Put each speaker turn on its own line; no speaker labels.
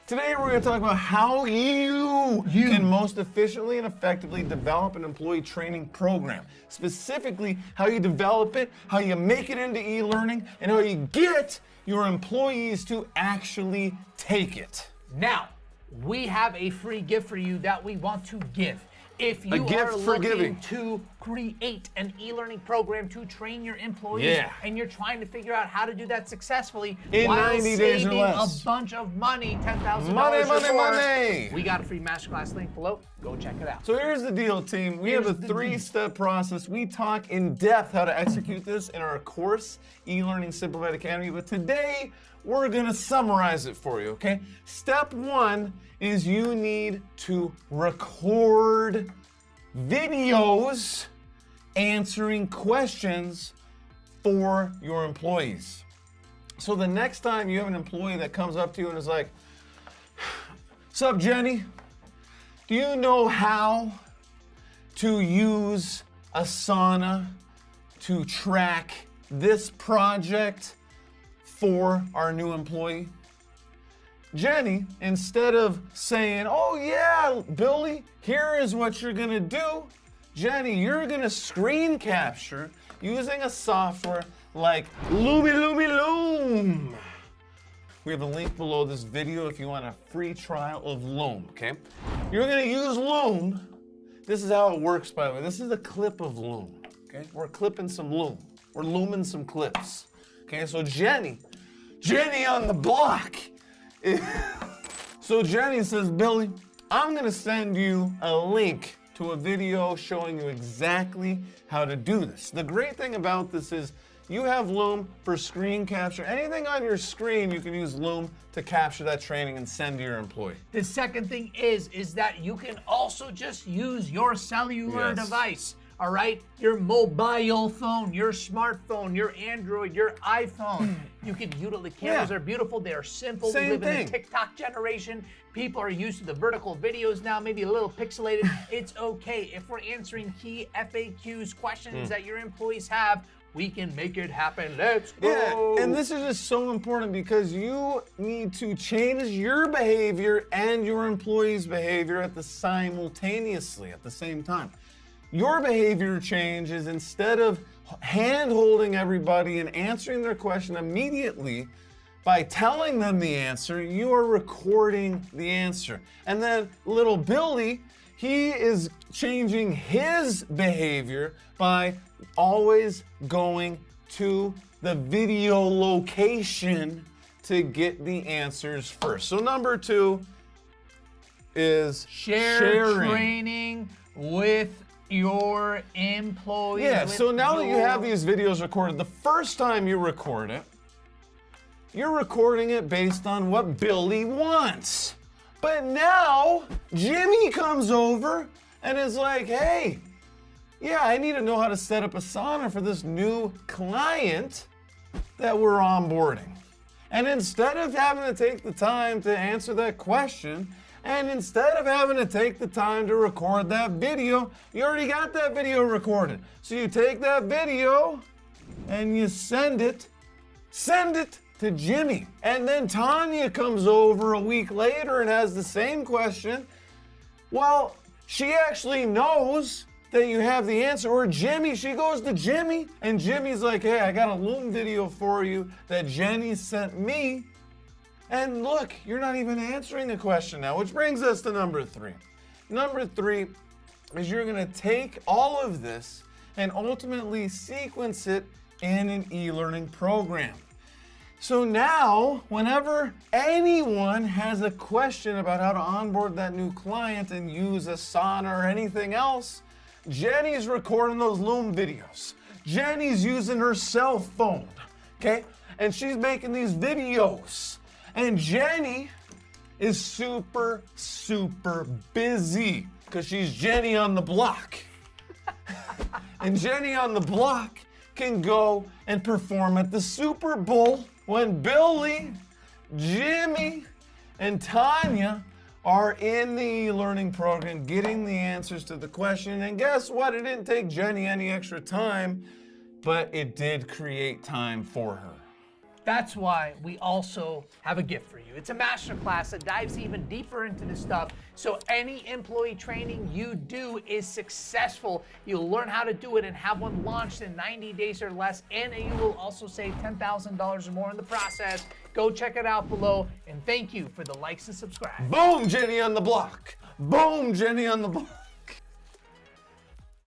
Today we're going to talk about how you can most efficiently and effectively develop an employee training program. Specifically, how you develop it, how you make it into e-learning, and how you get your employees to actually take it.
Now, we have a free gift for you that we want to give. If you are looking to create an e-learning program to train your employees and you're trying to figure out how to do that successfully
in
while
90 days or
saving
less.
a bunch of money, $10,000
money.
We got a free MasterClass link below. Go check it out.
So here's the deal, team. We have a three-step process. We talk in depth how to execute this in our course, eLearning Simplified Academy. But today, we're going to summarize it for you, okay? Step one is you need to record videos answering questions for your employees. So the next time you have an employee that comes up to you and is like, "Sup, Jenny? Do you know how to use Asana to track this project for our new employee?" Jenny, instead of saying, "Oh yeah, Billy, here is what you're gonna do," Jenny, you're gonna screen capture using a software like Loom. We have a link below this video if you want a free trial of Loom, okay? You're gonna use Loom. This is how it works, by the way. This is a clip of Loom, okay? We're clipping some Loom. We're looming some clips. Okay, so Jenny on the block. So Jenny says, "Billy, I'm gonna send you a link to a video showing you exactly how to do this." The great thing about this is you have Loom for screen capture. Anything on your screen, you can use Loom to capture that training and send to your employee.
The second thing is that you can also just use your cellular device. All right, your mobile phone, your smartphone, your Android, your iPhone. You can utilize the cameras are beautiful. They are simple. We live in a TikTok generation. People are used to the vertical videos now, maybe a little pixelated. It's okay. If we're answering key FAQs, questions that your employees have, we can make it happen. Let's go.
Yeah, and this is just so important because you need to change your behavior and your employees' behavior simultaneously at the same time. Your behavior change is instead of hand-holding everybody and answering their question immediately by telling them the answer, you are recording the answer. And then little Billy, he is changing his behavior by always going to the video location to get the answers first. So number two is sharing.
Training with your employees.
Yeah, so now that you have these videos recorded, the first time you record it, you're recording it based on what Billy wants. But now, Jimmy comes over and is like, "Hey, yeah, I need to know how to set up Asana for this new client that we're onboarding." And instead of having to take the time to answer that question, and instead of having to take the time to record that video, you already got that video recorded. So you take that video and you send it to Jimmy. And then Tanya comes over a week later and has the same question. Well, she actually knows that you have the answer. Or Jimmy, she goes to Jimmy and Jimmy's like, "Hey, I got a Loom video for you that Jenny sent me. And look, you're not even answering the question now," which brings us to number three. Number three is you're gonna take all of this and ultimately sequence it in an e-learning program. So now, whenever anyone has a question about how to onboard that new client and use Asana or anything else, Jenny's recording those Loom videos. Jenny's using her cell phone, okay? And she's making these videos. And Jenny is super busy because she's Jenny on the block. And Jenny on the block can go and perform at the Super Bowl when Billy, Jimmy, and Tanya are in the e-learning program getting the answers to the question. And guess what? It didn't take Jenny any extra time, but it did create time for her.
That's why we also have a gift for you. It's a masterclass that dives even deeper into this stuff. So any employee training you do is successful. You'll learn how to do it and have one launched in 90 days or less, and you will also save $10,000 or more in the process. Go check it out below, and thank you for the likes and subscribe.
Boom, Jenny on the block. Boom, Jenny on the block.